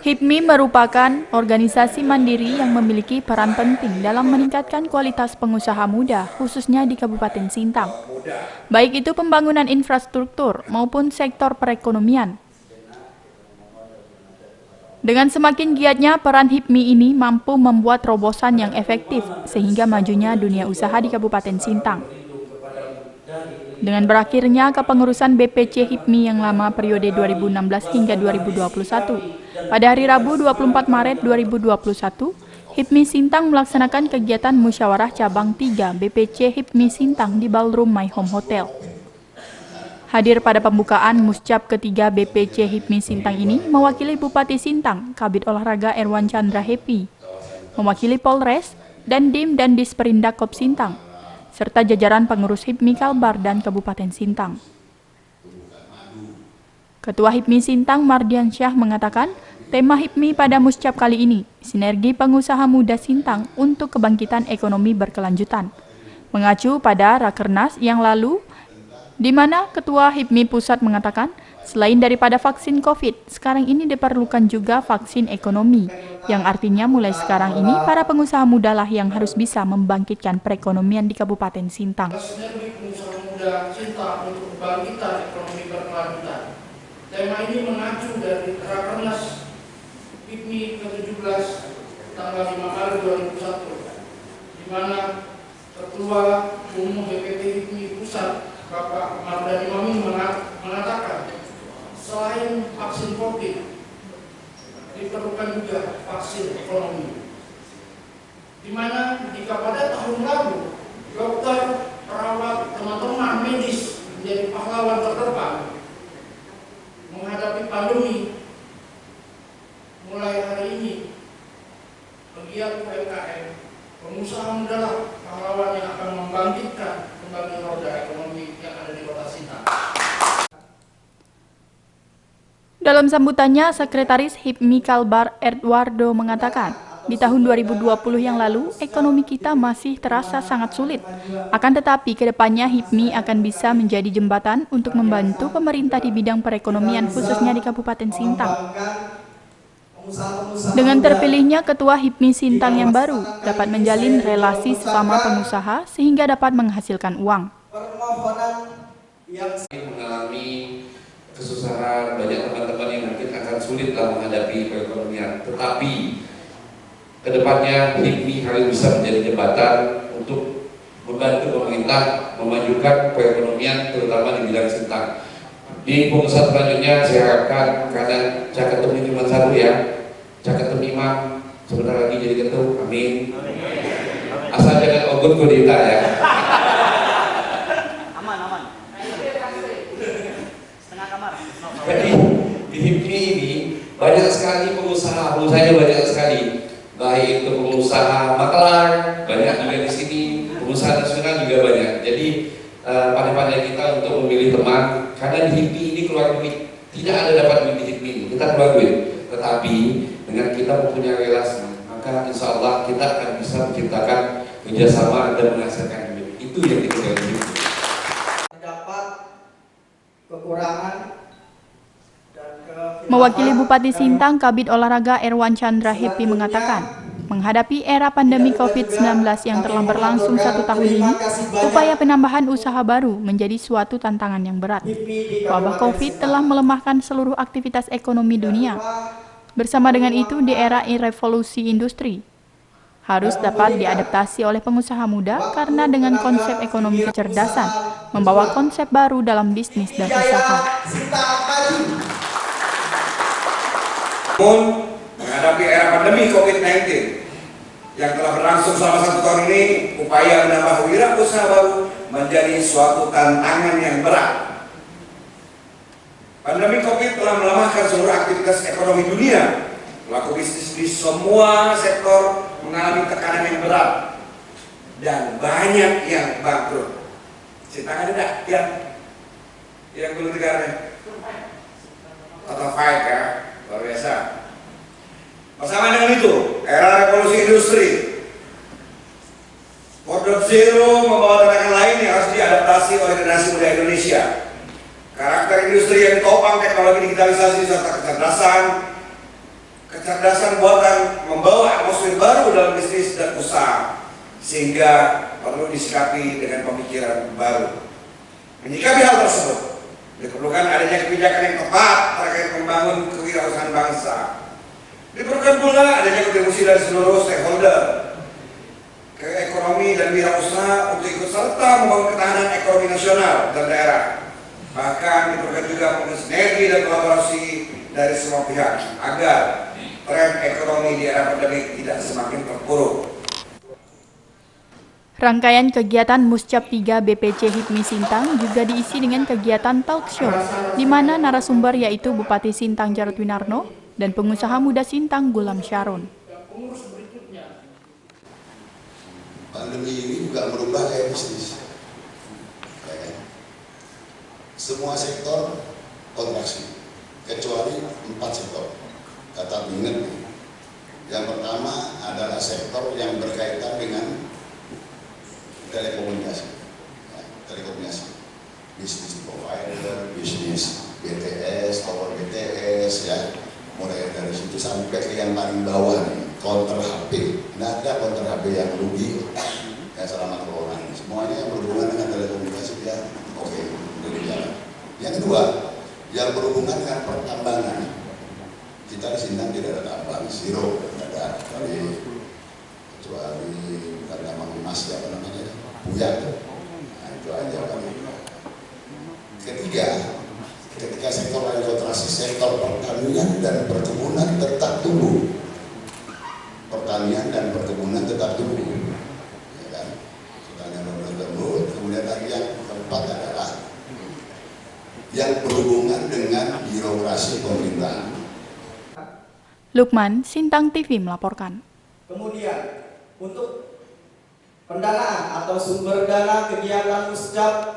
HIPMI merupakan organisasi mandiri yang memiliki peran penting dalam meningkatkan kualitas pengusaha muda, khususnya di Kabupaten Sintang. Baik itu pembangunan infrastruktur maupun sektor perekonomian. Dengan semakin giatnya peran HIPMI ini mampu membuat terobosan yang efektif sehingga majunya dunia usaha di Kabupaten Sintang. Dengan berakhirnya kepengurusan BPC HIPMI yang lama periode 2016 hingga 2021, pada hari Rabu 24 Maret 2021, HIPMI Sintang melaksanakan kegiatan musyawarah cabang 3 BPC HIPMI Sintang di Ballroom My Home Hotel. Hadir pada pembukaan muscap ketiga BPC HIPMI Sintang ini mewakili Bupati Sintang, Kabid Olahraga Erwan Chandra Happy, mewakili Polres, Dandim dan Disperindak Kop Sintang, serta jajaran pengurus HIPMI Kalbar dan Kabupaten Sintang. Ketua HIPMI Sintang Mardian Syah mengatakan, tema HIPMI pada muscap kali ini, sinergi pengusaha muda Sintang untuk kebangkitan ekonomi berkelanjutan. Mengacu pada Rakernas yang lalu, di mana Ketua HIPMI Pusat mengatakan, selain daripada vaksin COVID, sekarang ini diperlukan juga vaksin ekonomi, yang artinya mulai sekarang ini para pengusaha muda lah yang harus bisa membangkitkan perekonomian di Kabupaten Sintang. Sinergi pengusaha muda Sintang untuk kebangkitan ekonomi berkelanjutan. Tema ini mengacu dari Rakernas HIPMI ke-17 tanggal 5 Maret 2001, di mana Ketua Umum BPT HIPMI Pusat Bapak Mardani Mamin mengatakan, selain vaksin COVID, diperlukan juga vaksin ekonomi. Di mana jika pada tahun lalu dokter, perawat, teman-teman medis menjadi pahlawan terdepan menghadapi pandemi, mulai hari ini pegiat UMKM, pengusaha muda lah pahlawan yang akan membangkitkan kembali roda ekonomi yang ada di Kota Sintang. Dalam sambutannya, Sekretaris HIPMI Kalbar Edwardo mengatakan, di tahun 2020 yang lalu, ekonomi kita masih terasa sangat sulit. Akan tetapi, ke depannya HIPMI akan bisa menjadi jembatan untuk membantu pemerintah di bidang perekonomian, khususnya di Kabupaten Sintang. Dengan terpilihnya Ketua HIPMI Sintang yang baru, dapat menjalin relasi sesama pengusaha sehingga dapat menghasilkan uang. Mengalami kesusahan, banyak teman-teman yang mungkin akan sulit dalam menghadapi perekonomian. Tetapi kedepannya HIPMI harus bisa menjadi jembatan untuk membantu pemerintah memajukan perekonomian terutama di bidang Sintang. Di pengusaha selanjutnya saya harapkan, karena Caketum ini cuma satu ya, Caketum Imam sebentar lagi jadi ketum, amin. Asal jangan ogut kudeta ya. Aman. Setengah kamar. Jadi di HIPMI ini banyak sekali pengusaha-pengusahanya banyak sekali. Baik itu pengusaha maklar, banyak juga di sini, pengusaha nasional juga banyak. Jadi pandai-pandai kita untuk memilih teman, karena di HIPMI ini keluar duit, tidak ada dapat duit di HIPMI ini, kita keluar duit. Tetapi dengan kita mempunyai relasi, maka insya Allah kita akan bisa menciptakan kerjasama dan menghasilkan duit. Itu yang kita HIPMI. Terdapat kekurangan. Mewakili Bupati Sintang, Kabid Olahraga Erwan Chandra Happy mengatakan, menghadapi era pandemi COVID-19 yang telah berlangsung 1 tahun ini, upaya penambahan usaha baru menjadi suatu tantangan yang berat. Wabah COVID telah melemahkan seluruh aktivitas ekonomi dunia. Bersama dengan itu, di era revolusi industri, harus dapat diadaptasi oleh pengusaha muda karena dengan konsep ekonomi kecerdasan, membawa konsep baru dalam bisnis dan usaha. Namun, menghadapi era pandemi COVID-19 yang telah berlangsung selama 1 tahun ini, upaya menambah wirausaha baru menjadi suatu tantangan yang berat. Pandemi COVID telah melemahkan seluruh aktivitas ekonomi dunia. Pelaku bisnis di semua sektor mengalami tekanan yang berat dan banyak yang bangkrut. Sintang ada tidak? Yang belum negara atau fight ya? Luar biasa. Bersama dengan itu, era revolusi industri 4.0 membawa tantangan lain yang harus diadaptasi oleh generasi muda Indonesia. Karakter industri yang ditopang teknologi digitalisasi serta kecerdasan Kecerdasan buatan membawa atmosfer baru dalam bisnis dan usaha, sehingga perlu disikapi dengan pemikiran baru. Menyikapi hal tersebut, diperlukan adanya kebijakan yang tepat terkait membangun kewirausahaan bangsa. Diperlukan pula adanya kontribusi dari seluruh stakeholder ke ekonomi dan wirausaha untuk ikut serta membangun ketahanan ekonomi nasional dan daerah. Bahkan diperlukan juga sinergi dan kolaborasi dari semua pihak agar tren ekonomi di era pandemi tidak semakin terpuruk. Rangkaian kegiatan Muscap 3 BPC HIPMI Sintang juga diisi dengan kegiatan talk show, di mana narasumber yaitu Bupati Sintang Jarod Winarno dan pengusaha muda Sintang Gulam Sharon. Pandemi ini juga merubah gaya bisnis. Ya kan? Semua sektor kontraksi, kecuali 4 sektor. Kata ingat, yang pertama adalah sektor yang berkaitan dengan telekomunikasi, ya, telekomunikasi, bisnis provider, bisnis BTS, tower BTS, ya, mulai dari situ sampai ke yang paling bawah nih, counter HP. Nggak ada counter HP yang rugi, ya, selama corona ini. Semuanya yang berhubungan dengan telekomunikasi ya, oke, dari jalan. Yang kedua, yang berhubungan dengan pertambangan. Kita di Sintang tidak ada tambang, zero, tidak ada, kecuali karena emas, apa namanya, buyak. Nah, itu aja kan. Ketiga, ketika sektor agrikulturasi, sektor pertanian dan perkebunan tetap tumbuh. Pertanian dan perkebunan tetap tumbuh, ya kan? Pertanian dan tumbuh. Kemudian lagi yang keempat adalah yang berhubungan dengan birokrasi pemerintahan. Lukman, Sintang TV melaporkan. Kemudian untuk pendanaan atau sumber dana kegiatan Muscap